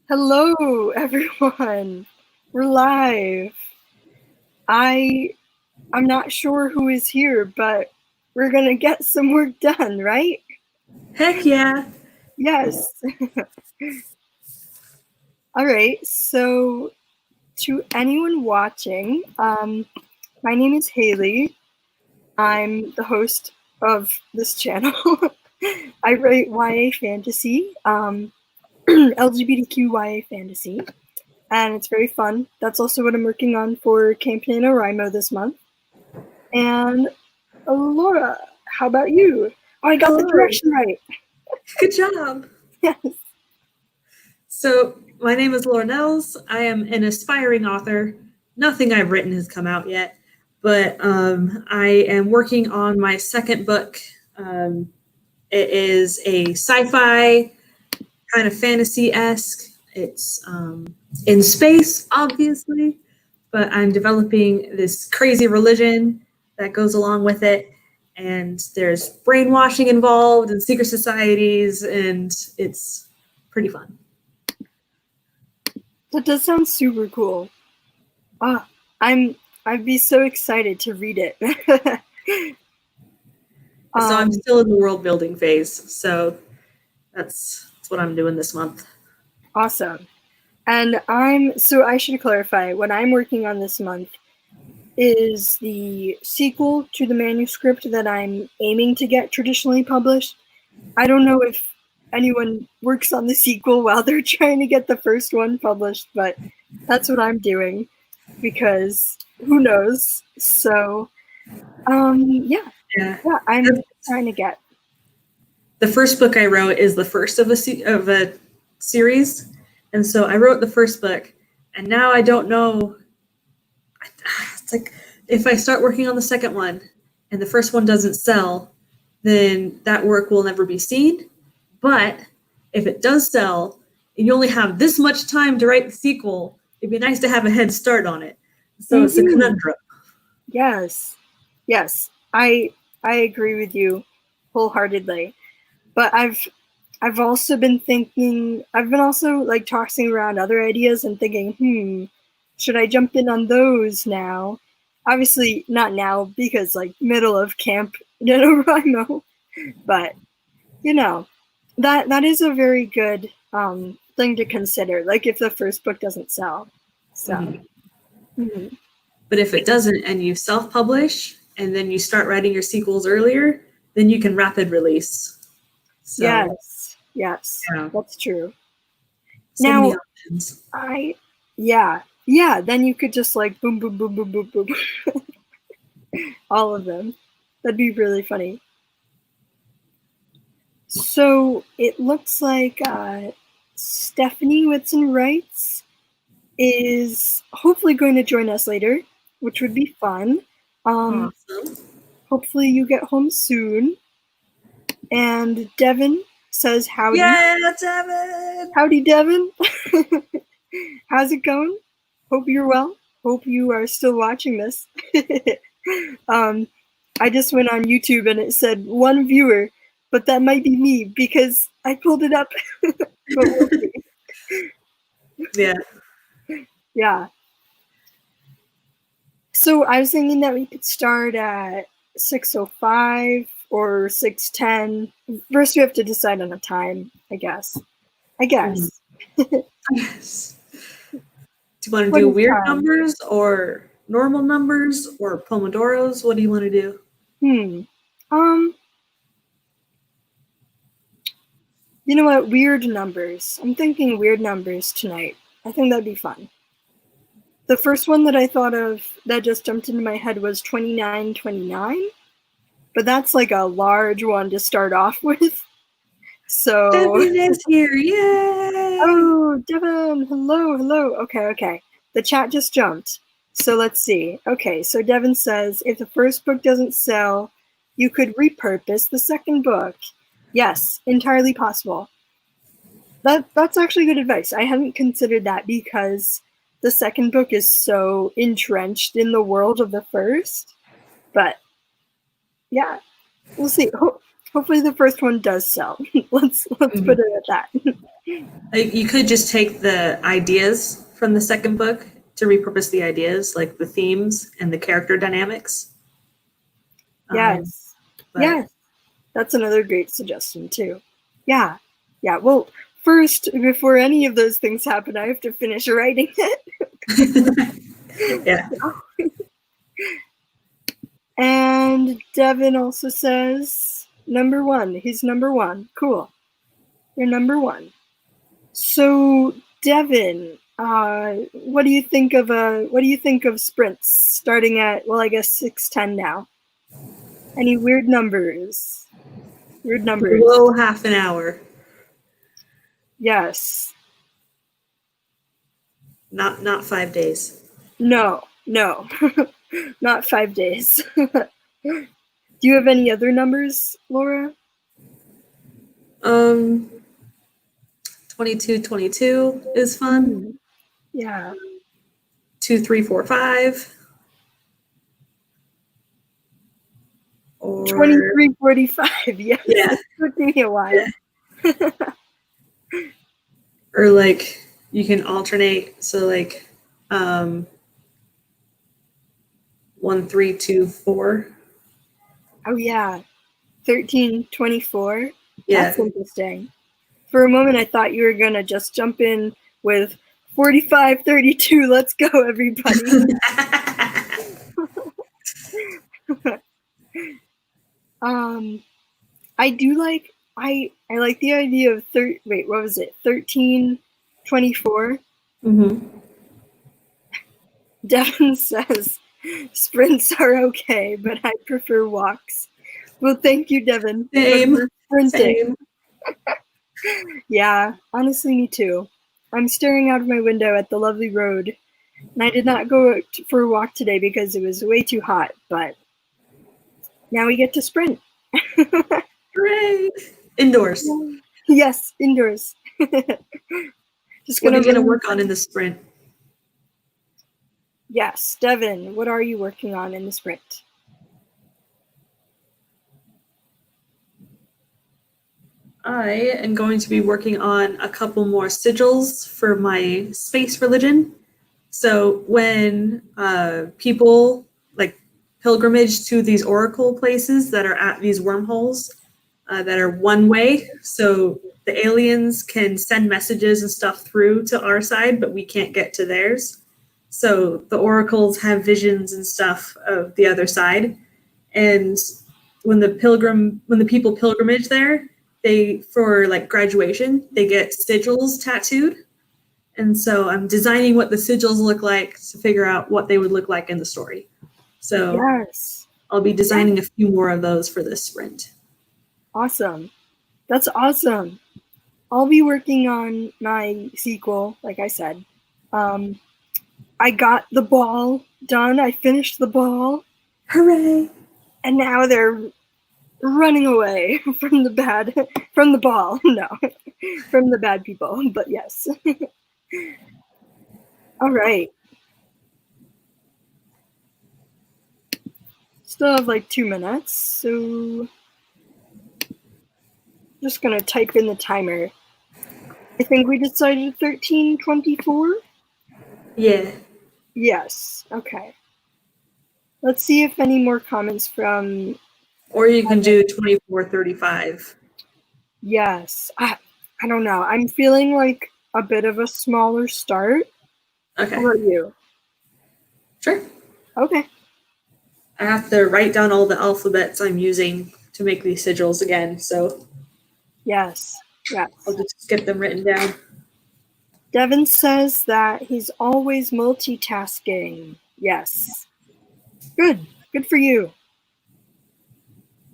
Hello, everyone. We're live. I'm not sure who is here, but we're gonna get some work done, right? Heck yeah. Yes. All right. So, to anyone watching, my name is Haley. I'm the host of this channel. I write YA fantasy, LGBTQ YA fantasy. And it's very fun. That's also what I'm working on for Camp NaNoWriMo this month. And Laura, how about you? Oh, I got Hello. the direction right. Good job. Yes. So my name is Laura Nettles. I am an aspiring author. Nothing I've written has come out yet, but I am working on my second book. It is a sci-fi kind of fantasy-esque. It's in space, obviously, but I'm developing this crazy religion that goes along with it. And there's brainwashing involved and secret societies, and it's pretty fun. That does sound super cool. I'd be so excited to read it. So I'm still in the world building phase. So that's what I'm doing this month. Awesome. And so I should clarify, what I'm working on this month is the sequel to the manuscript that I'm aiming to get traditionally published. I don't know if anyone works on the sequel while they're trying to get the first one published, but that's what I'm doing because who knows? So, yeah, I'm trying to get. The first book I wrote is the first of a series, and so I wrote the first book, and now I don't know. It's like if I start working on the second one, and the first one doesn't sell, then that work will never be seen. But if it does sell, and you only have this much time to write the sequel, it'd be nice to have a head start on it. So It's a conundrum. Yes, I agree with you wholeheartedly. But I've also been thinking. I've been also like tossing around other ideas and thinking, should I jump in on those now? Obviously not now because like middle of Camp NaNoWriMo, but that is a very good thing to consider. Like if the first book doesn't sell, so. But if it doesn't, and you self-publish, and then you start writing your sequels earlier, then you can rapid release. So, yes, that's true. So now, many options. Then you could just like boom, boom, boom, boom, boom, boom, all of them. That'd be really funny. So it looks like Stephanie Whitson Wrights is hopefully going to join us later, which would be fun. Awesome. Hopefully you get home soon. And Devin says howdy. Yeah, Devin! Howdy, Devin. How's it going? Hope you're well. Hope you are still watching this. I just went on YouTube and it said 1 viewer, but that might be me because I pulled it up. But we'll see. Yeah. Yeah. So I was thinking that we could start at 6:05 or 6:10. First, we have to decide on a time, I guess. Yes. Do you want to do weird numbers or normal numbers or pomodoros? What do you want to do? You know what? Weird numbers. I'm thinking weird numbers tonight. I think that'd be fun. The first one that I thought of that just jumped into my head was 2929, but that's like a large one to start off with. So Devin is here, yay! Oh, Devin, hello. Okay. The chat just jumped. So let's see. Okay, so Devin says, if the first book doesn't sell, you could repurpose the second book. Yes, entirely possible. That's actually good advice. I hadn't considered that because the second book is so entrenched in the world of the first. But yeah, we'll see. Hopefully the first one does sell. Let's put it at that. Like, you could just take the ideas from the second book to repurpose the ideas, like the themes and the character dynamics. Yes. But Yes. That's another great suggestion too. Yeah. Yeah. Well, first, before any of those things happen, I have to finish writing it. yeah. And Devin also says number one. He's number one. Cool. You're number one. So, Devin, what do you think of sprints starting at, well, I guess 6:10 now? Any weird numbers? Weird numbers. Below half an hour. Yes. Not 5 days. No. Not 5 days. Do you have any other numbers, Laura? 22 is fun. Yeah. 2, 3, 4, 5. Or 23:45. Yes. Yeah. It took me a while. Or like you can alternate. So like 1, 3, 2, 4. Oh yeah. 13:24. Yeah. That's interesting. For a moment, I thought you were gonna just jump in with 45:32. Let's go, everybody. I do like I like the idea of wait, what was it? 13:24. Mm-hmm. Devin says sprints are okay, but I prefer walks. Well, thank you, Devin. Same. Sprinting. Yeah, honestly, me too. I'm staring out of my window at the lovely road, and I did not go for a walk today because it was way too hot, but now we get to sprint. Hooray! Indoors. Yes, indoors. Just what are you going to work on in the sprint? Yes, Devin, what are you working on in the sprint? I am going to be working on a couple more sigils for my space religion. So when people like pilgrimage to these oracle places that are at these wormholes that are one way, so the aliens can send messages and stuff through to our side, but we can't get to theirs. So the oracles have visions and stuff of the other side, and when the people pilgrimage there, they, for like graduation, they get sigils tattooed. And so I'm designing what the sigils look like to figure out what they would look like in the story. So yes, I'll be designing a few more of those for this sprint. Awesome. That's awesome. I'll be working on my sequel, like I said. I got the ball done. I finished the ball. Hooray! And now they're running away from the ball. No, from the bad people, but yes. All right. Still have like 2 minutes, so just gonna type in the timer. I think we decided 13:24? Yeah. Yes, okay. Let's see if any more comments from... Or you can do 24:35. Yes. I don't know. I'm feeling like a bit of a smaller start. Okay. How about you? Sure. Okay. I have to write down all the alphabets I'm using to make these sigils again, so Yes. Yes. I'll just get them written down. Devin says that he's always multitasking. Yes. Good. Good for you.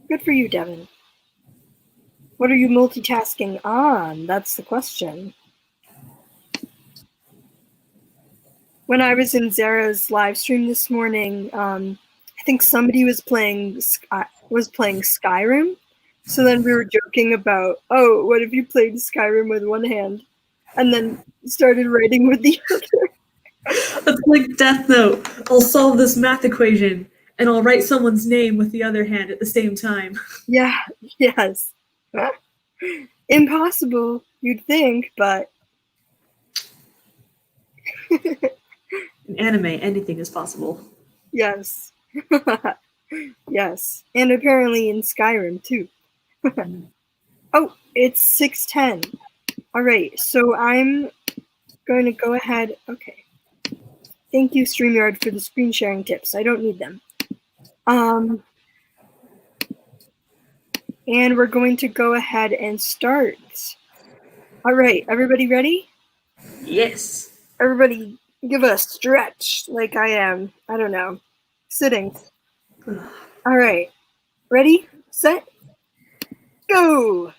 Good for you, Devin. What are you multitasking on? That's the question. When I was in Zara's live stream this morning, I think somebody was playing Skyrim. So then we were joking about, oh, what if you played Skyrim with one hand and then started writing with the other? It's like Death Note. I'll solve this math equation and I'll write someone's name with the other hand at the same time. Yeah, yes. Impossible. You'd think, but In anime, anything is possible. yes. Yes. And apparently in Skyrim, too. Oh, it's 6:10. All right, so I'm going to go ahead. Okay. Thank you, StreamYard, for the screen sharing tips. I don't need them. And we're going to go ahead and start. All right, everybody ready? Yes. Everybody give a stretch like I am. I don't know. Sitting. All right. Ready, set, go.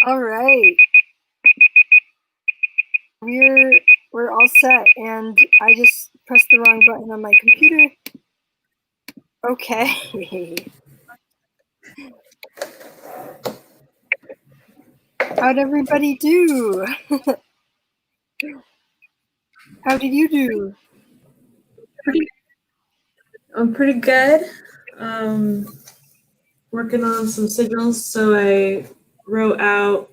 All right. We're all set, and I just pressed the wrong button on my computer. Okay. How'd everybody do? How did you do? I'm pretty good. Working on some sigils, so I wrote out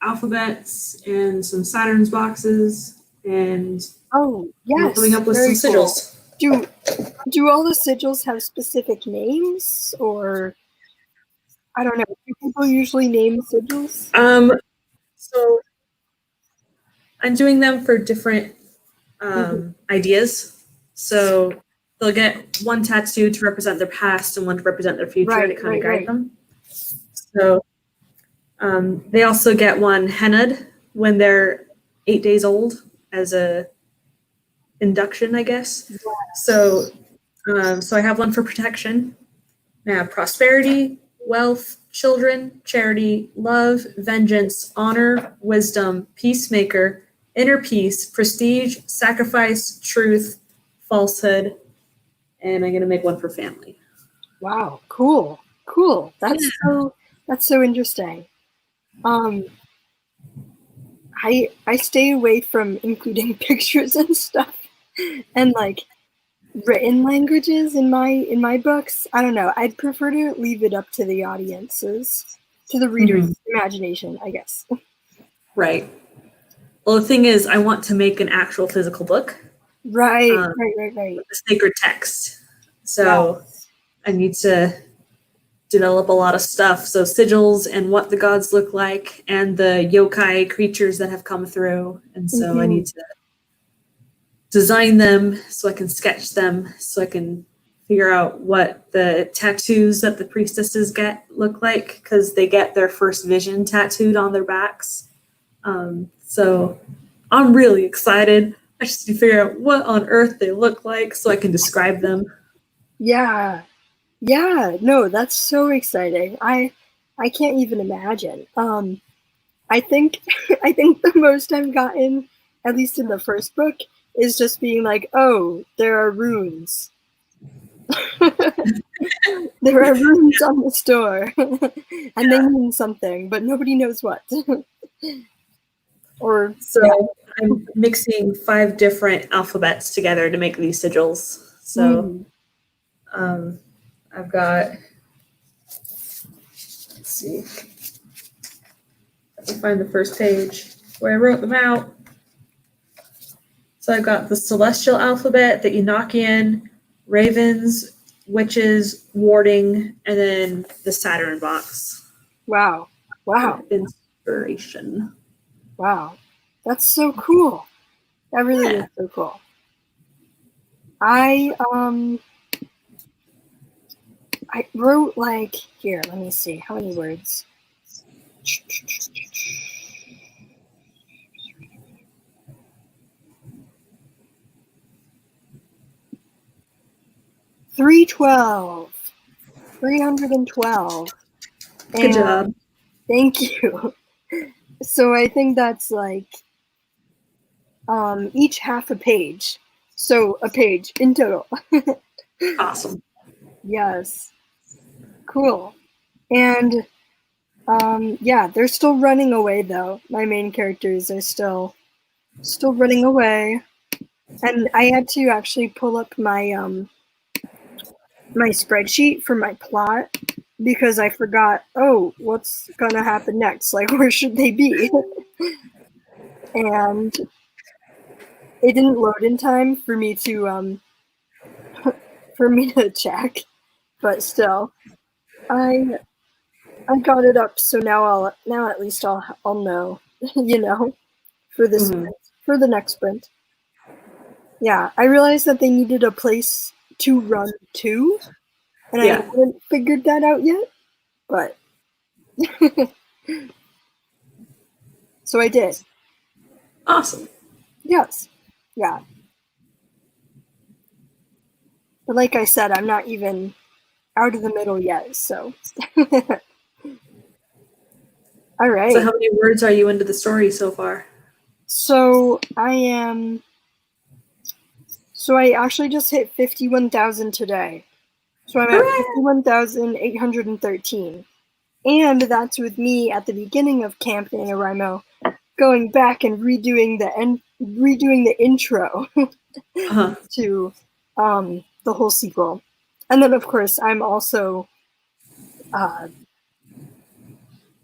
alphabets and some Saturn's boxes, and Oh, yes. coming up with some sigils. Cool. Do all the sigils have specific names, or I don't know? Do people usually name sigils? So I'm doing them for different ideas. So they'll get one tattoo to represent their past and one to represent their future to kind of guide them. So they also get one hennaed when they're 8 days old as a induction, I guess. Yeah. So I have one for protection. I have prosperity, wealth, children, charity, love, vengeance, honor, wisdom, peacemaker, inner peace, prestige, sacrifice, truth, falsehood, and I'm gonna make one for family. Wow, cool. That's so interesting. I stay away from including pictures and stuff, and like written languages in my books. I don't know. I'd prefer to leave it up to the audiences, to the reader's imagination, I guess. Right. Well, the thing is, I want to make an actual physical book. Right. With a sacred text. So I need to develop a lot of stuff. So sigils and what the gods look like, and the yokai creatures that have come through. And so I need to design them so I can sketch them, so I can figure out what the tattoos that the priestesses get look like, because they get their first vision tattooed on their backs. So I'm really excited. I just need to figure out what on earth they look like so I can describe them. Yeah. No, that's so exciting. I can't even imagine. I think the most I've gotten, at least in the first book, is just being like, oh, there are runes. There are runes on the store, and they mean something, but nobody knows what. I'm mixing 5 different alphabets together to make these sigils. So I've got, let's see, let me find the first page where I wrote them out. So I've got the celestial alphabet, the Enochian, ravens, witches, warding, and then the Saturn box. Wow. Inspiration. Wow. That's so cool. That really is so cool. I wrote like, here, let me see, how many words? 312. Good job. Thank you. So I think that's like each half a page. So a page in total. Awesome. Yes. Cool. And yeah, they're still running away though. My main characters are still running away. And I had to actually pull up my my spreadsheet for my plot because I forgot, oh, what's gonna happen next? Like, where should they be? And it didn't load in time for me to check, but still, I got it up, so now at least I'll know, you know, for this for the next sprint. Yeah, I realized that they needed a place to run to, and I haven't figured that out yet, but so I did. Awesome. Yes. Yeah. But like I said, I'm not even out of the middle yet, so All right. So how many words are you into the story so far? So I actually just hit 51,000 today. So I'm at 51,813. And that's with me at the beginning of Camp NaNoWriMo going back and redoing the intro to the whole sequel. And then of course I'm also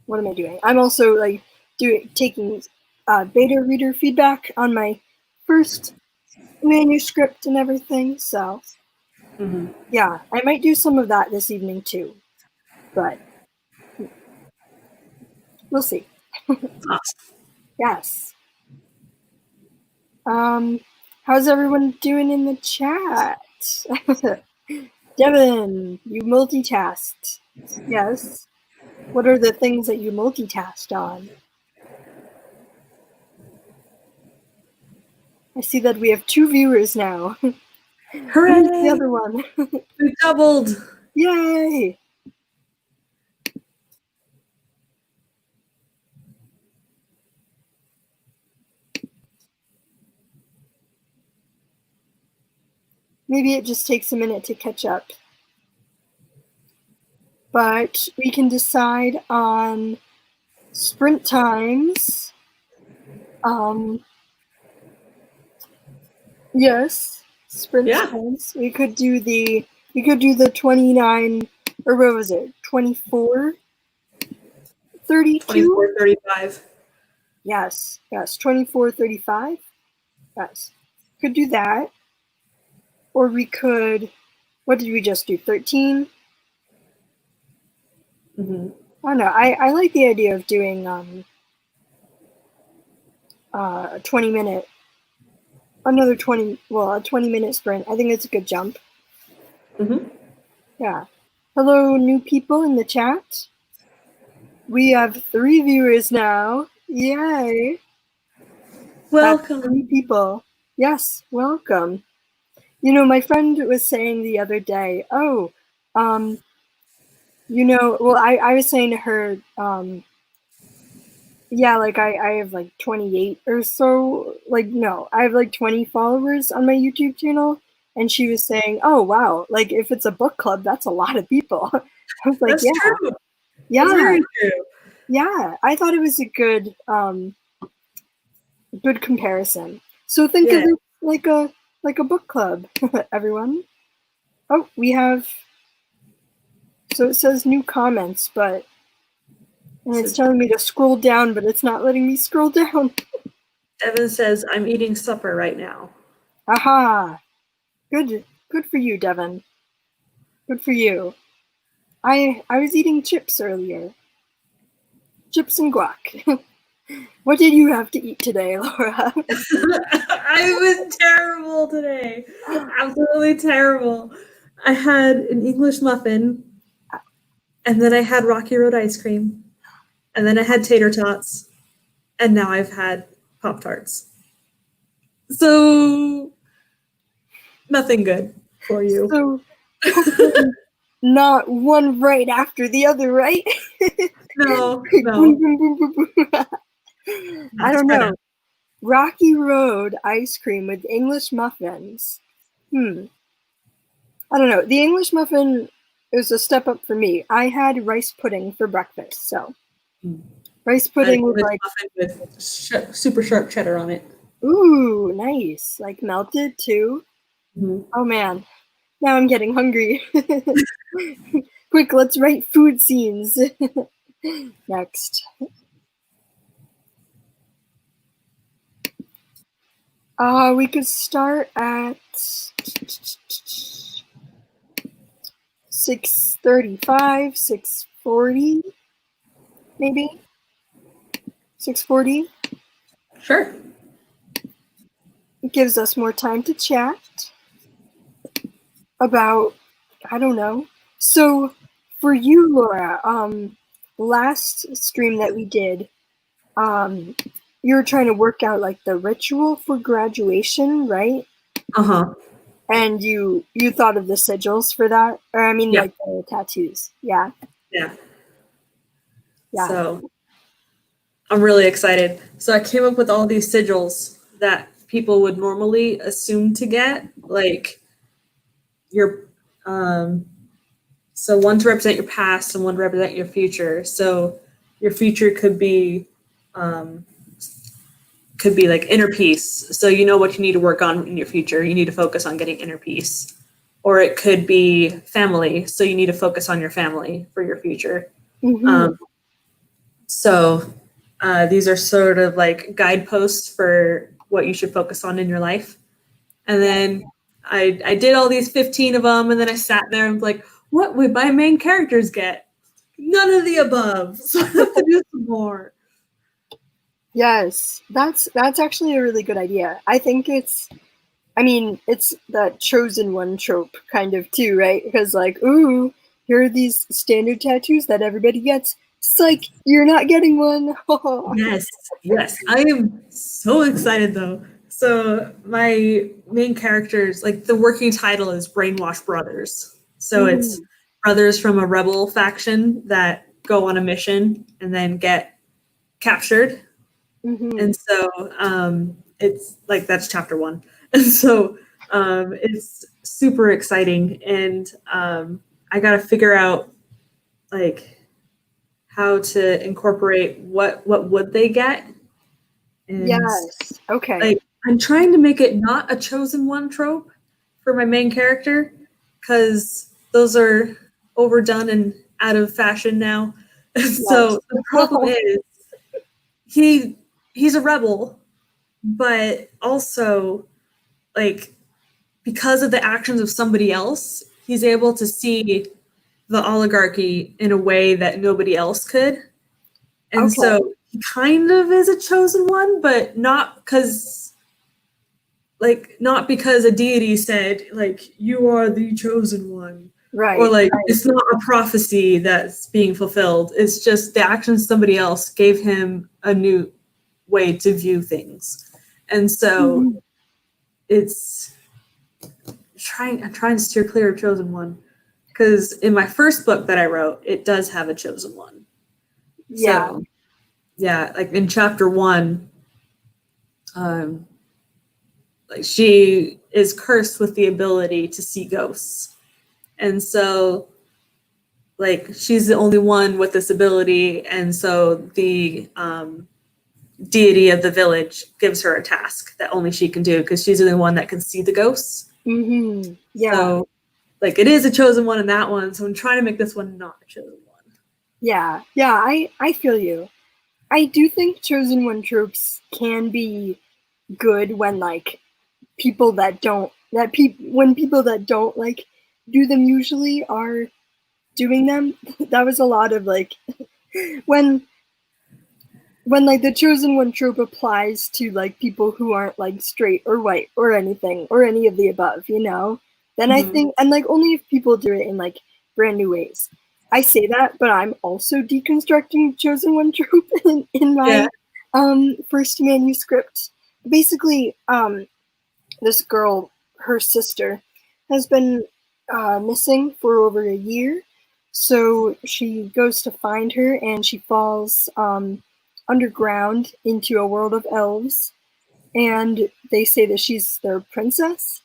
what am I doing? I'm also like taking beta reader feedback on my first manuscript and everything. So yeah, I might do some of that this evening too, but we'll see. Awesome. Yes. How's everyone doing in the chat? Devin, you multitasked. Yes. What are the things that you multitasked on? I see that we have 2 viewers now. Hooray! Who's the other one? We doubled. Yay! Maybe it just takes a minute to catch up. But we can decide on sprint times. Yes, sprint times. We could do the 29, or what was it? 24, 32? 24, 35. Yes, 24, 35. Yes, could do that. Or we could, what did we just do? 13? I don't know. I like the idea of doing a 20-minute, a 20-minute sprint. I think it's a good jump. Yeah. Hello, new people in the chat. We have 3 viewers now. Yay. Welcome. That's 3 people. Yes, welcome. You know, my friend was saying the other day, well, I was saying to her, yeah, like I have like 28 or so, like, no, I have like 20 followers on my YouTube channel. And she was saying, oh, wow, like if it's a book club, that's a lot of people. I was like, That's true. Yeah. That's very true. Yeah, I thought it was a good comparison. So think of it like a book club, everyone. Oh, we have, so it says new comments, and it's telling me to scroll down, but it's not letting me scroll down. Evan says, I'm eating supper right now. Aha. Good for you, Devin. Good for you. I was eating chips earlier. Chips and guac. What did you have to eat today, Laura? I was terrible today. Absolutely terrible. I had an English muffin, and then I had Rocky Road ice cream, and then I had tater tots, and now I've had Pop-Tarts. So, nothing good for you. So, not one right after the other, right? No. I don't know. Rocky Road ice cream with English muffins. I don't know. The English muffin is a step up for me. I had rice pudding for breakfast, so rice pudding with like with super sharp cheddar on it. Ooh, nice. Like melted too. Oh man, now I'm getting hungry. Quick, let's write food scenes. Next. We could start at 6:35, 6:40, maybe 6:40. Sure. It gives us more time to chat about, I don't know. So for you, Laura, last stream that we did, you were trying to work out like the ritual for graduation, right? And you thought of the sigils for that, or I mean, like the tattoos. Yeah. So I'm really excited. So I came up with all these sigils that people would normally assume to get, like your so one to represent your past and one to represent your future. So your future could be like inner peace. So you know what you need to work on in your future. You need to focus on getting inner peace. Or it could be family. So you need to focus on your family for your future. Mm-hmm. So these are sort of like guideposts for what you should focus on in your life. And then I did all these 15 of them, and then I sat there and was like, what would my main characters get? None of the above. So I have to do some more. Yes, that's actually a really good idea. I think it's that chosen one trope kind of too, right? Because like, ooh, here are these standard tattoos that everybody gets. Psych, you're not getting one. Yes. I am so excited though. So my main characters, like the working title is Brainwash Brothers. So it's brothers from a rebel faction that go on a mission and then get captured. And so it's like, that's chapter 1. And so it's super exciting. And I got to figure out like how to incorporate what would they get. And Yes. Okay. like I'm trying to make it not a chosen one trope for my main character, because those are overdone and out of fashion now. So the problem is he's a rebel, but also like because of the actions of somebody else, he's able to see the oligarchy in a way that nobody else could. And so he kind of is a chosen one, but not because a deity said like you are the chosen one. Right. Or like it's not a prophecy that's being fulfilled. It's just the actions of somebody else gave him a new way to view things. And so I'm trying to steer clear of chosen one, because in my first book that I wrote, it does have a chosen one. Yeah. So, yeah, like in chapter 1, like she is cursed with the ability to see ghosts. And so like she's the only one with this ability, and so the deity of the village gives her a task that only she can do, because she's the only one that can see the ghosts. Yeah. So like it is a chosen one in that one, so I'm trying to make this one not a chosen one. Yeah. I feel you. I do think chosen one tropes can be good when like people that don't like do them usually are doing them. That was a lot of like when like the chosen one trope applies to like people who aren't like straight or white or anything or any of the above, you know, then I think, and like only if people do it in like brand new ways. I say that, but I'm also deconstructing chosen one trope in my first manuscript. Basically, this girl, her sister, has been missing for over a year. So she goes to find her, and she falls underground into a world of elves. And they say that she's their princess.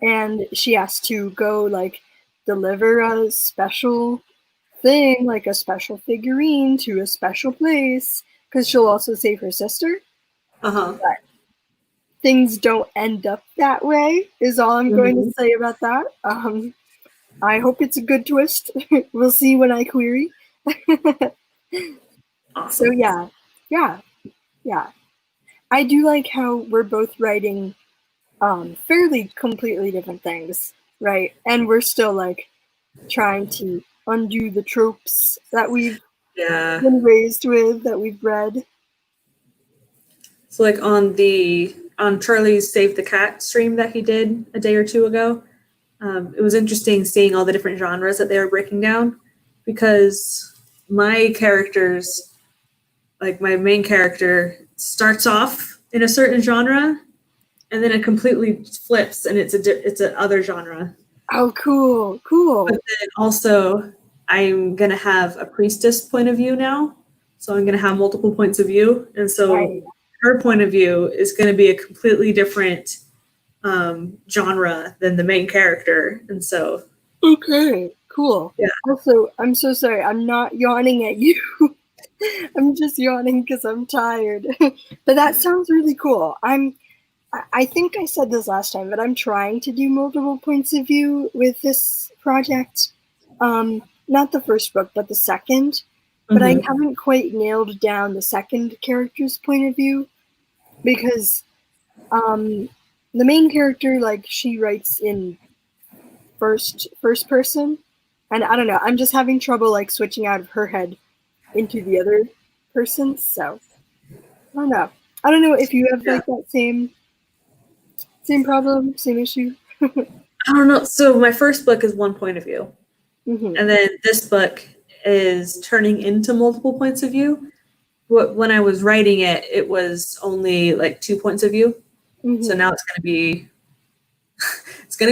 And she has to go, like, deliver a special thing, like a special figurine, to a special place. Because she'll also save her sister. But things don't end up that way, is all I'm going to say about that. I hope it's a good twist. We'll see when I query. So yeah. I do like how we're both writing fairly completely different things, right? And we're still like trying to undo the tropes that we've been raised with, that we've read. So like on Charlie's Save the Cat stream that he did a day or two ago, it was interesting seeing all the different genres that they were breaking down, because my characters, like my main character, starts off in a certain genre and then it completely flips and it's a other genre. Oh, cool. But then also I'm going to have a priestess point of view now. So I'm going to have multiple points of view. And so Right. her point of view is going to be a completely different genre than the main character. And so. Okay, cool. Yeah. Also, I'm so sorry. I'm not yawning at you. I'm just yawning because I'm tired. But that sounds really cool. I think I said this last time, but I'm trying to do multiple points of view with this project. Not the first book, but the second. But I haven't quite nailed down the second character's point of view because the main character, like, she writes in first person, and I don't know. I'm just having trouble like switching out of her head into the other person. So I don't know. I don't know if you have like that same problem, same issue. I don't know. So my first book is one point of view. Mm-hmm. And then this book is turning into multiple points of view. When I was writing it, it was only like 2 points of view. Mm-hmm. So now it's going to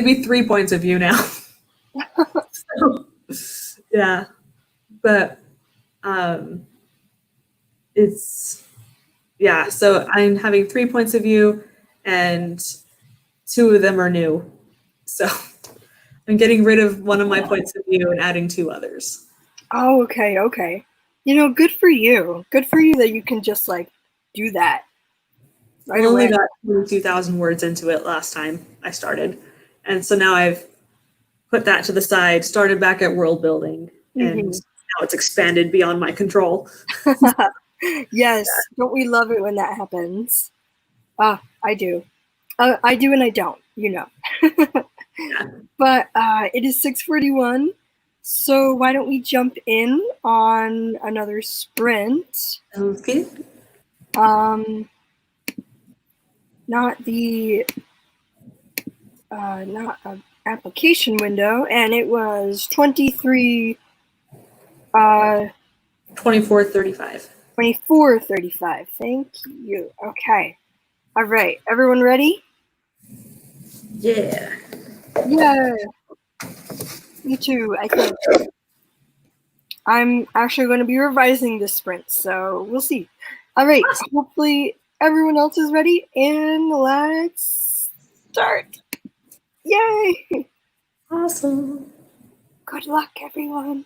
be 3 points of view now. So, yeah. But so I'm having 3 points of view and 2 of them are new. So I'm getting rid of one of my points of view and adding 2 others. Oh, okay. You know, good for you. Good for you that you can just like do that. I only got 22,000 words into it last time I started. And so now I've put that to the side, started back at world building, and now it's expanded beyond my control. Yes. Don't we love it when that happens? I do. I do and I don't, you know. But it is 6:41, so why don't we jump in on another sprint? Okay. Not the not an application window, and it was 23 2435. 24:35. Thank you. Okay. All right. Everyone ready? Yeah. Yeah. Me too, I think. I'm actually going to be revising this sprint, so we'll see. All right. Awesome. Hopefully everyone else is ready, and let's start. Yay! Awesome. Good luck, everyone.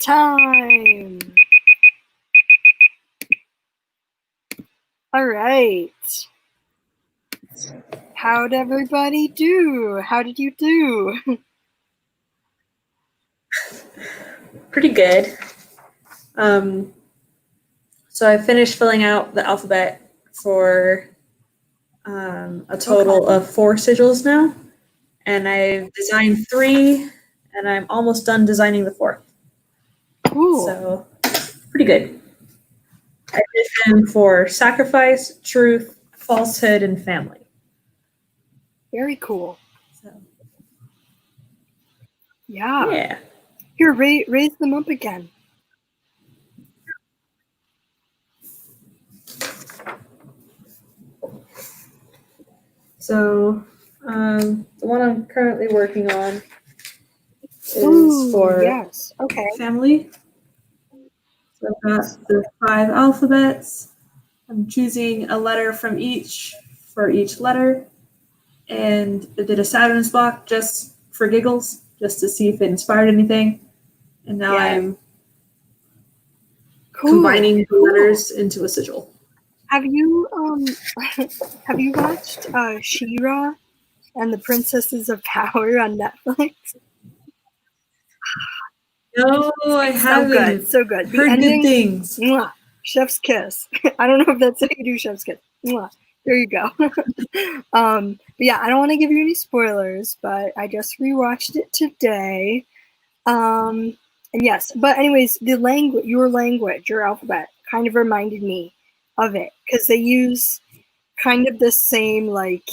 time. All right. How'd everybody do? How did you do? Pretty good. So I finished filling out the alphabet for a total of 4 sigils now, and I've designed 3, and I'm almost done designing the 4th. Cool. So pretty good. I did them for sacrifice, truth, falsehood, and family. Very cool. So, yeah. Here, raise them up again. So the one I'm currently working on is for family. So I've got the 5 alphabets. I'm choosing a letter from each for each letter. And I did a Saturn's block just for giggles, just to see if it inspired anything. And now I'm combining the letters into a sigil. Have you watched She-Ra and the Princesses of Power on Netflix? No, I haven't. So good. The Heard ending, good things. Mwah, chef's kiss. I don't know if that's how you do chef's kiss. Mwah, there you go. But yeah, I don't want to give you any spoilers, but I just rewatched it today. And yes, but anyways, your alphabet kind of reminded me of it because they use kind of the same like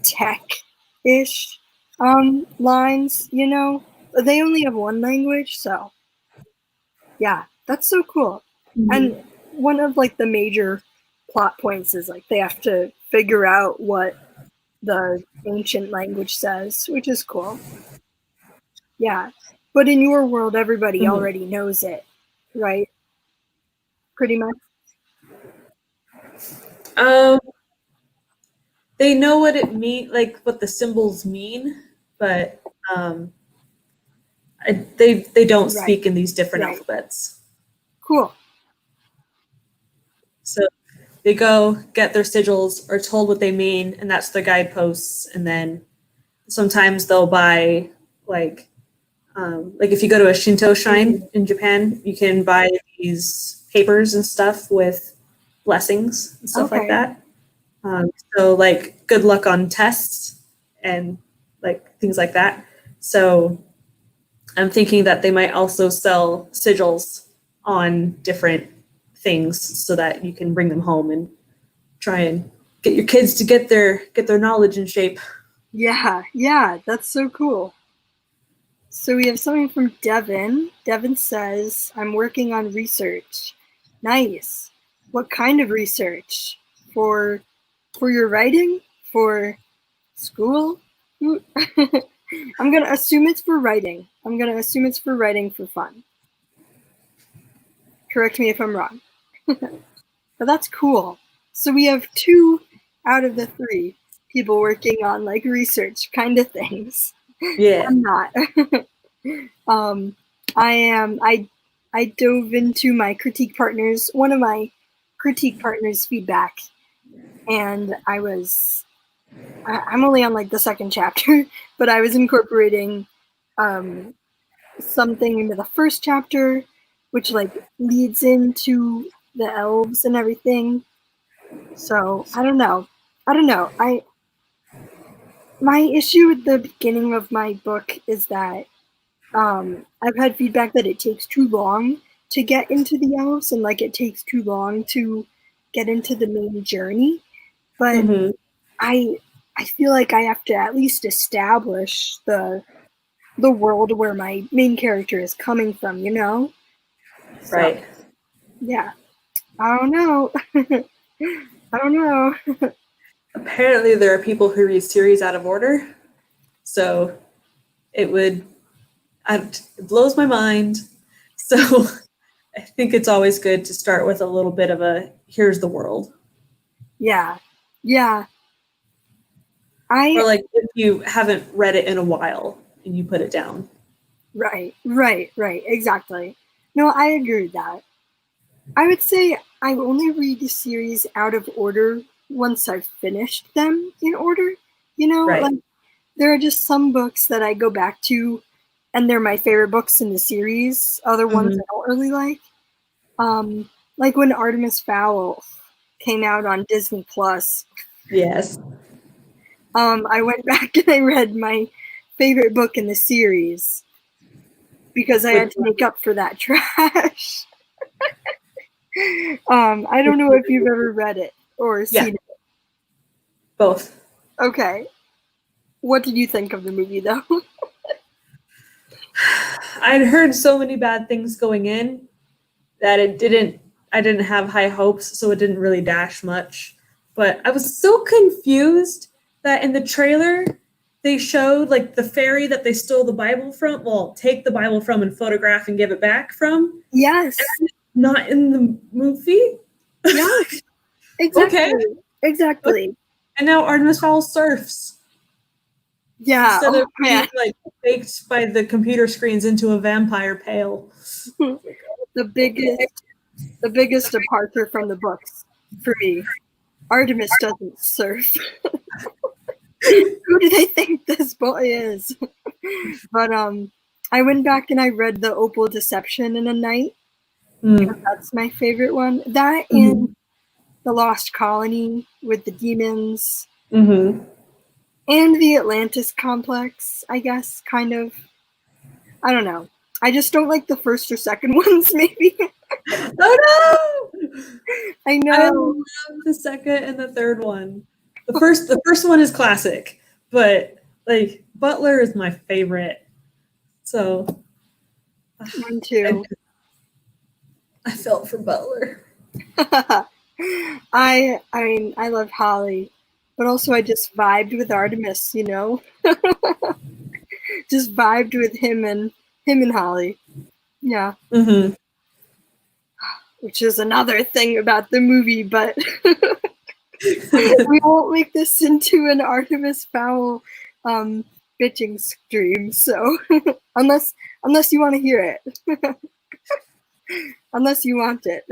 tech-ish lines, you know. They only have one language, so yeah, that's so cool. Mm-hmm. And one of like the major plot points is like they have to figure out what the ancient language says, which is cool. Yeah, but in your world, everybody already knows it, right? Pretty much. They know what it means, like what the symbols mean, but they don't speak in these different alphabets. Cool. So they go get their sigils, are told what they mean, and that's their guideposts. And then sometimes they'll buy like if you go to a Shinto shrine in Japan, you can buy these papers and stuff with blessings and stuff like that. So like good luck on tests and like things like that. So I'm thinking that they might also sell sigils on different things so that you can bring them home and try and get your kids to get their knowledge in shape. Yeah, that's so cool. So we have something from Devin. Devin says, I'm working on research. Nice. What kind of research? For your writing? For school? I'm going to assume it's for writing. I'm going to assume it's for writing for fun. Correct me if I'm wrong. But that's cool. So we have 2 out of the 3 people working on like research kind of things. Yeah. I'm not. I dove into my critique partners, one of my critique partners' feedback, and I'm only on like the 2nd chapter, but I was incorporating something into the 1st chapter, which like leads into the elves and everything. So I don't know. My issue with the beginning of my book is that I've had feedback that it takes too long to get into the elves, and like it takes too long to get into the main journey. But I feel like I have to at least establish the world where my main character is coming from, you know? Right. So, yeah. I don't know. I don't know. Apparently there are people who read series out of order. So it blows my mind. So I think it's always good to start with a little bit of a, here's the world. Yeah. Or like if you haven't read it in a while and you put it down. Right, exactly. No, I agree with that. I would say I only read the series out of order once I've finished them in order. Right. Like there are just some books that I go back to and they're my favorite books in the series. Other ones I don't really like. Like when Artemis Fowl came out on Disney Plus. Yes. I went back and I read my favorite book in the series because I had to make up for that trash. I don't know if you've ever read it or seen it. Both. Okay. What did you think of the movie, though? I'd heard so many bad things going in that I didn't have high hopes, so it didn't really dash much. But I was so confused that in the trailer, they showed like the ferry that they stole the Bible from, take the Bible from and photograph and give it back from. Yes. Not in the movie? Yeah. Exactly. Okay. Exactly. And now Artemis Fowl surfs. Yeah. Instead of being like baked by the computer screens into a vampire pail. The biggest departure from the books for me. Artemis doesn't surf. Who do they think this boy is? But I went back and I read the Opal Deception in a night. That's my favorite one. That and The Lost Colony with the demons. And the Atlantis complex, I guess, kind of. I don't know. I just don't like the first or second ones, maybe. Oh no! I know. I love the second and the third one. The first one is classic, but like Butler is my favorite. So Mine too. I felt for Butler. I mean, I love Holly, but also I just vibed with Artemis, just vibed with him and Holly. Yeah. Which is another thing about the movie, but we won't make this into an Artemis Fowl bitching stream. So unless you want to hear it, unless you want it.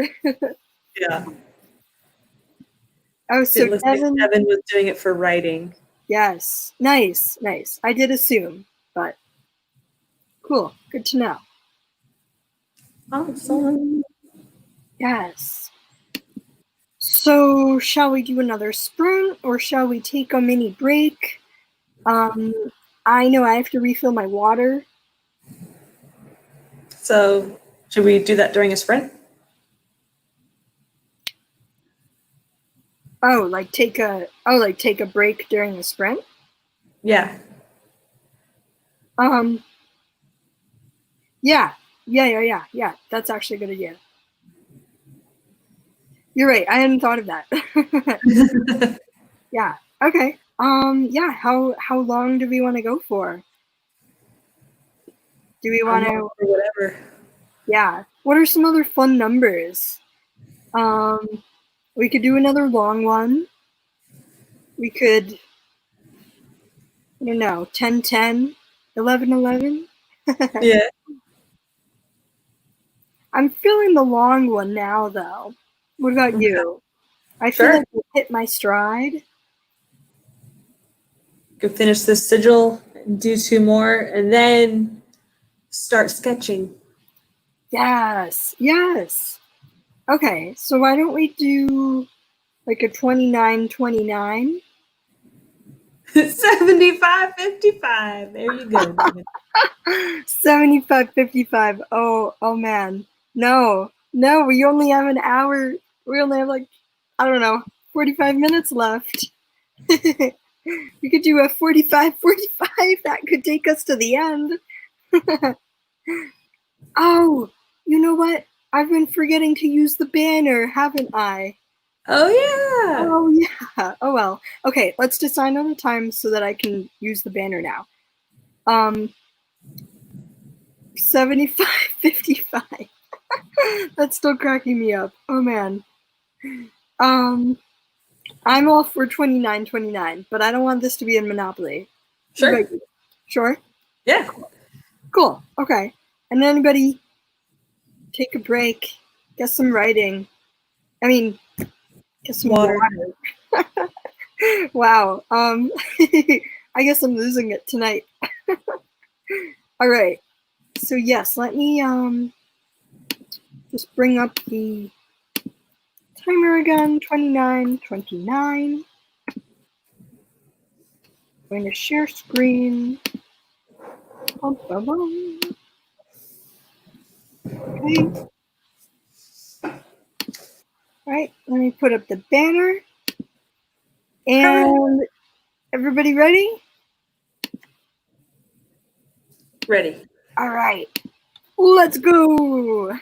Yeah. Oh, so Devin was doing it for writing. Yes, nice. I did assume, but cool. Good to know. Awesome. Yes. So, shall we do another sprint or shall we take a mini break? I know I have to refill my water. So, should we do that during a sprint? Take a break during the sprint? Yeah. Yeah. That's actually a good idea. You're right. I hadn't thought of that. Yeah. Okay. Yeah. How long do we want to go for? Do we want to? Whatever. Yeah. What are some other fun numbers? We could do another long one. We could, I don't know, 10-10, 11-11. Yeah. I'm feeling the long one now, though. What about you? I feel like I hit my stride. Go finish this sigil, do 2 more, and then start sketching. Yes. Okay, so why don't we do like a 29-29? 75-55. There you go. 75-55. Oh man. No, we only have an hour. We only have 45 minutes left. We could do a 45-45. That could take us to the end. Oh, you know what? I've been forgetting to use the banner, haven't I? Oh, yeah. Oh, well. Okay, let's decide on the time so that I can use the banner now. 75-55. That's still cracking me up. Oh, man. I'm all for 29-29, but I don't want this to be in Monopoly. Sure. Sure? Yeah. Cool. Okay. And anybody take a break, get some writing. I mean, get some water. Wow. I guess I'm losing it tonight. All right. So yes, let me just bring up the timer again. 29:29. Going to share screen. Bum, bum, bum. Okay. All right. Let me put up the banner. And everybody ready? Ready. All right. Let's go.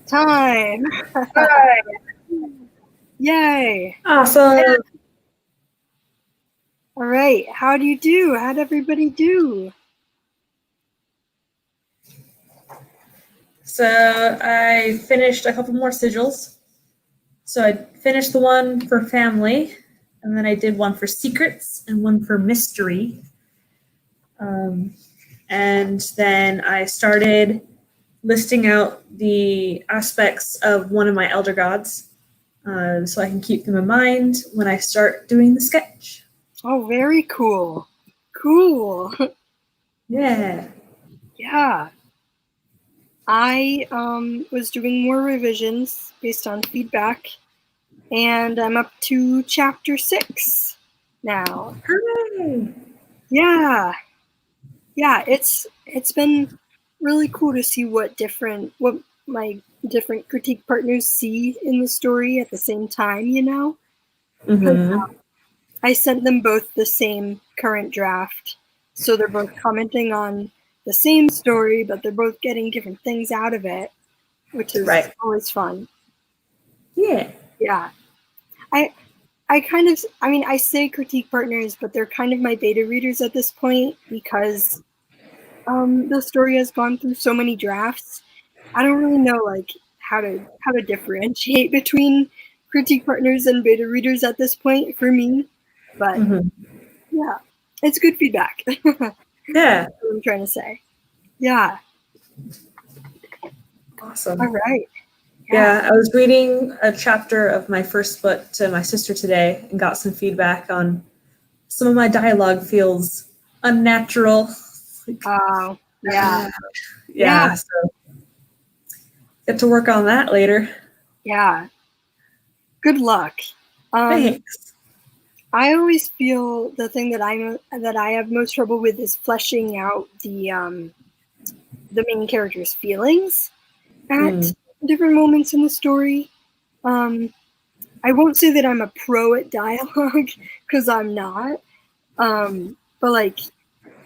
Time. Hi. Yay. Awesome. All right. How'd you do? How'd everybody do? So I finished a couple more sigils. So I finished the one for family, and then I did one for secrets and one for mystery. And then I started listing out the aspects of one of my elder gods, so I can keep them in mind when I start doing the sketch. Oh, very cool. Cool. Yeah. Yeah. I was doing more revisions based on feedback, and I'm up to chapter 6 now. Hooray! Yeah. Yeah, it's been really cool to see what my different critique partners see in the story at the same time, you know? Mm-hmm. I sent them both the same current draft, so they're both commenting on the same story, but they're both getting different things out of it, which is Right. always fun. Yeah. Yeah. I I say critique partners, but they're kind of my beta readers at this point because the story has gone through so many drafts. I don't really know like how to differentiate between critique partners and beta readers at this point for me. But yeah, it's good feedback. Yeah. That's what I'm trying to say. Yeah. Awesome. All right. Yeah, I was reading a chapter of my first book to my sister today and got some feedback on some of my dialogue feels unnatural. Oh, yeah. Yeah, so get to work on that later. Yeah. Good luck. Thanks. I always feel the thing that I have most trouble with is fleshing out the main character's feelings at different moments in the story. I won't say that I'm a pro at dialogue because I'm not. But like,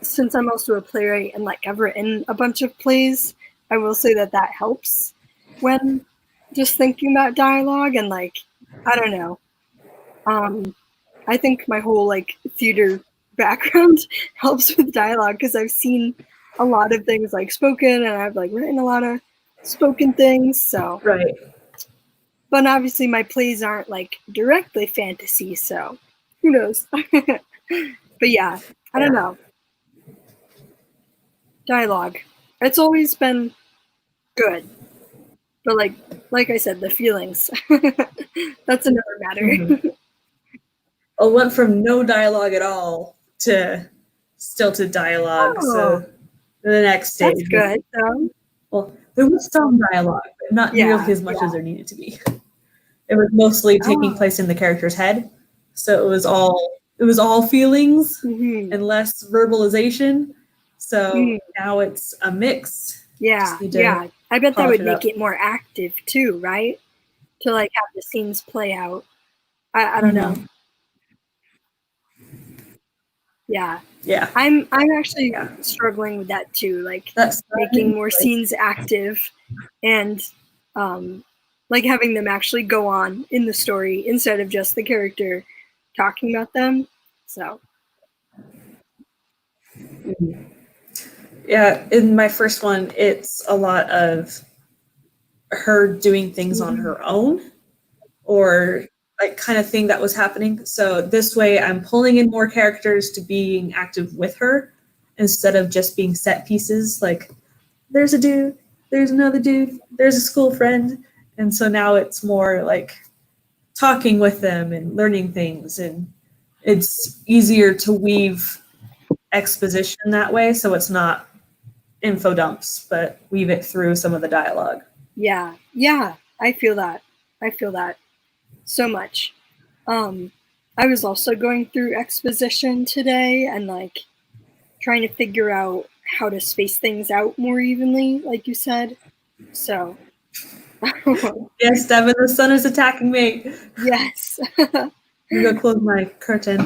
since I'm also a playwright and like I've written a bunch of plays, I will say that that helps when just thinking about dialogue and like, I don't know. I think my whole like theater background helps with dialogue because I've seen a lot of things like spoken and I've like written a lot of spoken things. So, Right. but obviously my plays aren't like directly fantasy, so who knows? But yeah, I don't know. Dialogue. It's always been good. But like I said, the feelings. That's another matter. I went from no dialogue at all to stilted dialogue. Oh, So the next stage. that's good. Well, there was some dialogue, but not nearly as much as there needed to be. It was mostly taking place in the character's head. So it was all feelings and less verbalization. So now it's a mix. Yeah, yeah. I bet that would make it more active too, right? To like have the scenes play out. I don't know. Yeah. Yeah. I'm actually struggling with that too, like making more scenes active and like having them actually go on in the story instead of just the character talking about them. So yeah, in my first one, it's a lot of her doing things on her own or like kind of thing that was happening. So this way I'm pulling in more characters to being active with her instead of just being set pieces like there's a dude, there's another dude, there's a school friend. And so now it's more like talking with them and learning things, and it's easier to weave exposition that way so it's not info dumps, but weave it through some of the dialogue. yeah, I feel that. I feel that so much. I was also going through exposition today and like trying to figure out how to space things out more evenly, like you said. So yes, Devin, the sun is attacking me. Yes. I'm gonna close my curtain.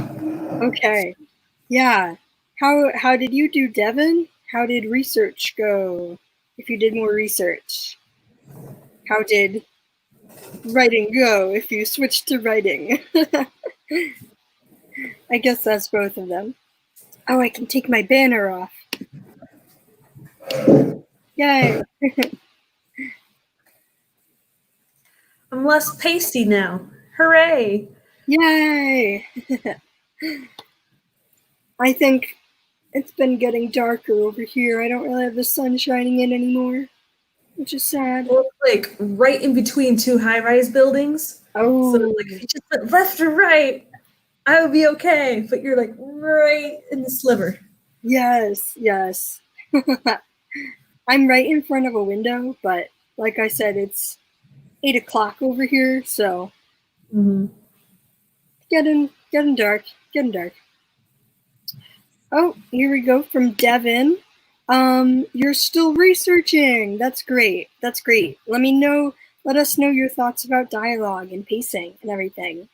Okay. Yeah. How did you do, Devin? How did research go? If you did more research. How did writing go if you switched to writing? I guess that's both of them. Oh, I can take my banner off. Yay. I'm less pasty now. Hooray! Yay. I think it's been getting darker over here. I don't really have the sun shining in anymore, which is sad. Well, it's like right in between two high-rise buildings. Oh. So like if you just went left or right, I would be okay. But you're like right in the sliver. Yes, yes. I'm right in front of a window, but like I said, it's 8 o'clock over here, so getting dark, getting dark. Oh, here we go from Devin. You're still researching. That's great. That's great. Let us know your thoughts about dialogue and pacing and everything.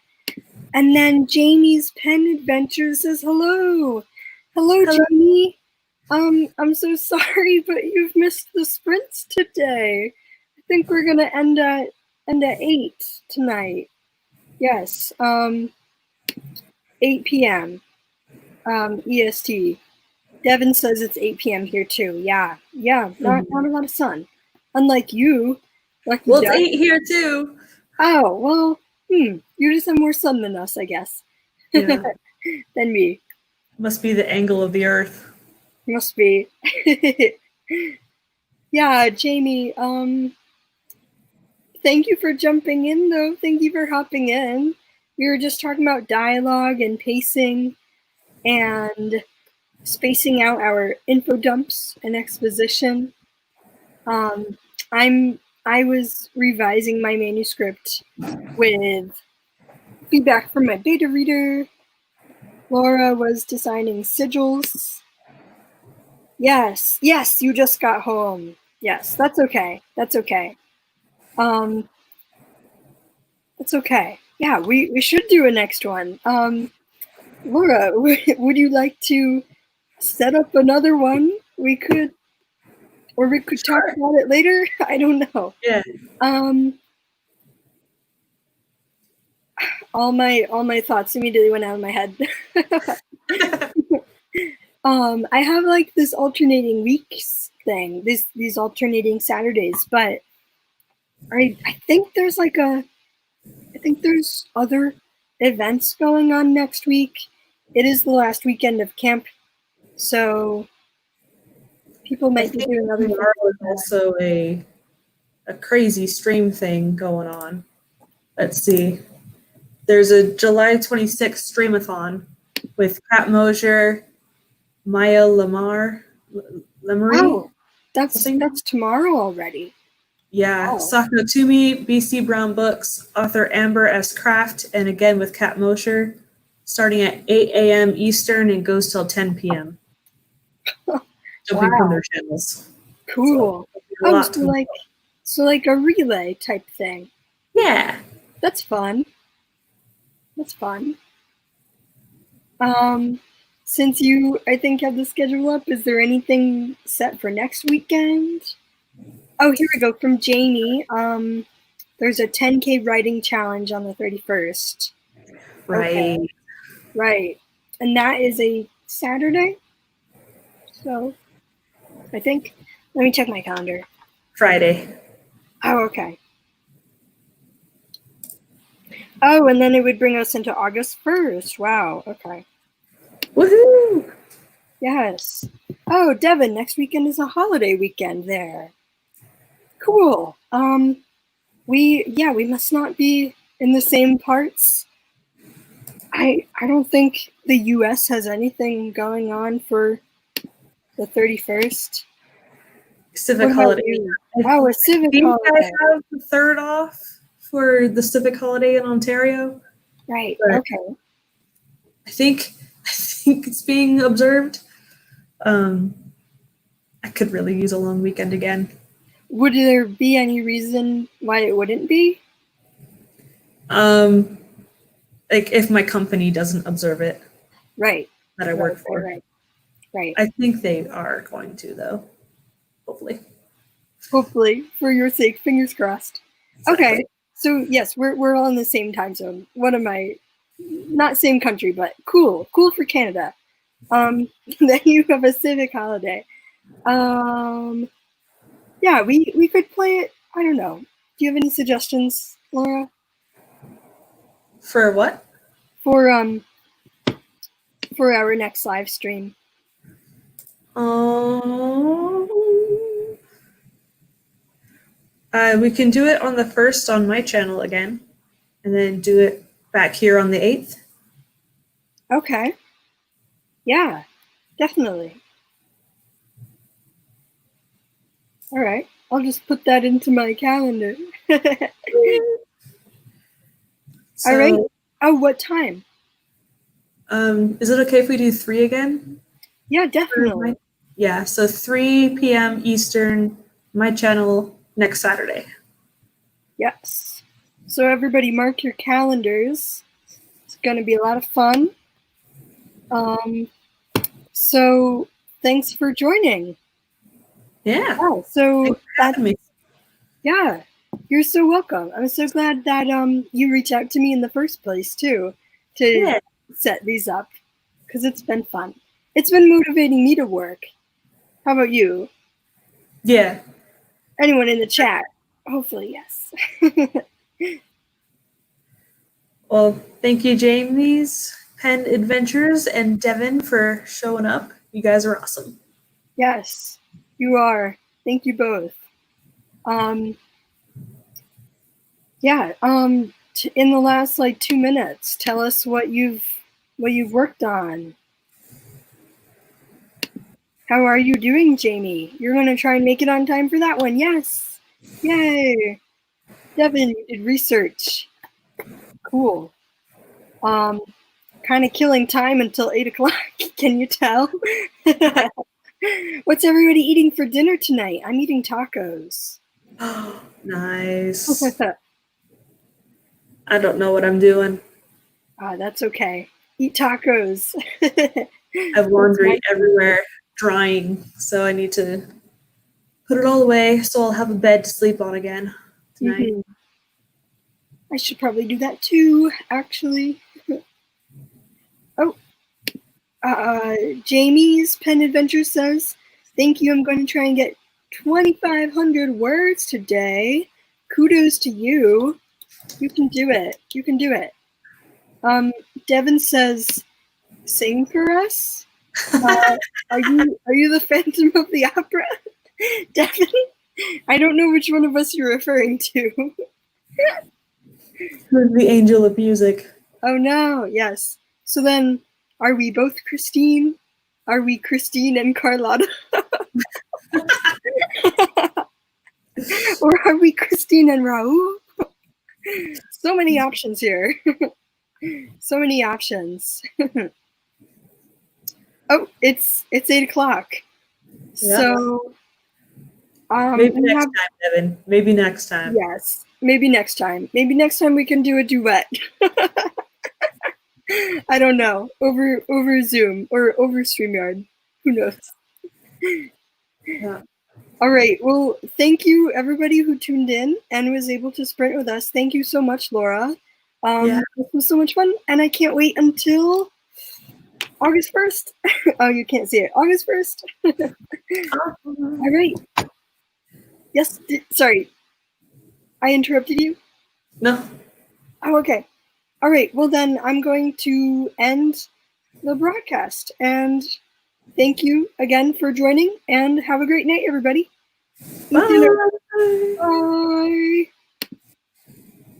And then Jamie's Pen Adventure says hello. Hello, Jamie. I'm so sorry, but you've missed the sprints today. I think we're gonna end at 8 tonight. Yes. 8 p.m. EST. Devin says it's 8 p.m. here too. Yeah. Not a lot of sun. Unlike you. Well, it's 8 here too. Oh, well, you just have more sun than us, I guess. Yeah. Than me. Must be the angle of the earth. Must be. Yeah, Jamie, thank you for jumping in, though. Thank you for hopping in. We were just talking about dialogue and pacing and spacing out our info dumps and exposition. I was revising my manuscript with feedback from my beta reader. Laura was designing sigils. Yes, you just got home. Yes, that's okay. That's okay. That's okay. Yeah, we should do a next one. Laura, would you like to set up another one? We could talk about it later. I don't know. Yeah. All my thoughts immediately went out of my head. I have like this alternating weeks thing, these alternating Saturdays, but I think there's other events going on next week. It is the last weekend of camp, so people might be doing other things. There's also a crazy stream thing going on. Let's see. There's a July 26th streamathon with Pat Mosier, Maya Lemery. Oh, that's tomorrow already. Yeah, Sakura Toomey, BC Brown Books, author Amber S. Kraft, and again with Kat Mosher, starting at 8 a.m. Eastern and goes till 10 p.m. Jumping from their channels. Cool. So like a relay type thing. Yeah. That's fun. That's fun. Since you, I think, have the schedule up, is there anything set for next weekend? Oh, here we go, from Jamie. There's a 10K writing challenge on the 31st. Right. Okay. Right. And that is a Saturday? So, I think, let me check my calendar. Friday. Oh, okay. Oh, and then it would bring us into August 1st. Wow, okay. Woohoo! Yes. Oh, Devin, next weekend is a holiday weekend there. Cool. We must not be in the same parts. I don't think the US has anything going on for the 31st. Civic holiday. Oh, a civic holiday. I have the 3rd off for the civic holiday in Ontario. Right. But okay. I think it's being observed. I could really use a long weekend again. Would there be any reason why it wouldn't be? Like if my company doesn't observe it. Right. That I work for. Right. I think they are going to, though. Hopefully. Hopefully, for your sake, fingers crossed. Exactly. Okay, so yes, we're all in the same time zone. What am I? Not same country, but cool for Canada. Then you have a civic holiday. Yeah, we could play it. I don't know. Do you have any suggestions, Laura? For what? For our next live stream. We can do it on the 1st on my channel again, and then do it back here on the 8th. Okay. Yeah, definitely. All right. I'll just put that into my calendar. So, all right. Oh, what time? Is it okay if we do 3 again? Yeah, definitely. Yeah, so 3 p.m. Eastern, my channel next Saturday. Yes. So everybody mark your calendars. It's going to be a lot of fun. So thanks for joining. Yeah. Oh, so that's me. Yeah, you're so welcome. I'm so glad that you reached out to me in the first place too, to set these up, because it's been fun. It's been motivating me to work. How about you? Yeah. Anyone in the chat? Hopefully, yes. Well, thank you, Jamie's Pen Adventures, and Devin for showing up. You guys are awesome. Yes, you are. Thank you both. Yeah. In the last 2 minutes, tell us what you've worked on. How are you doing, Jamie? You're going to try and make it on time for that one. Yes. Yay. Devin, you did research. Cool. Kind of killing time until 8 o'clock. Can you tell? What's everybody eating for dinner tonight? I'm eating tacos. Oh, nice. I don't know what I'm doing. That's okay. Eat tacos. I have laundry everywhere drying, so I need to put it all away so I'll have a bed to sleep on again tonight. Mm-hmm. I should probably do that too, actually. Oh, Jamie's Pen Adventure says, thank you. I'm going to try and get 2,500 words today. Kudos to you. You can do it. You can do it. Devin says, sing for us. Are you the Phantom of the Opera? Devin? I don't know which one of us you're referring to. Who's the angel of music? Oh no, yes. So then, are we both Christine? Are we Christine and Carlotta? Or are we Christine and Raul? So many options here. So many options. Oh, it's 8 o'clock. Yeah. So maybe next time, Devin. Maybe next time. Yes. Maybe next time. Maybe next time we can do a duet. I don't know. Over Zoom or over StreamYard. Who knows? Yeah. All right. Well, thank you everybody who tuned in and was able to sprint with us. Thank you so much, Laura. This was so much fun, and I can't wait until August 1st. Oh, you can't see it. August 1st. All right. Yes. Sorry. I interrupted you? No. Oh, okay. All right. Well, then I'm going to end the broadcast. And thank you again for joining. And have a great night, everybody. Bye. Bye.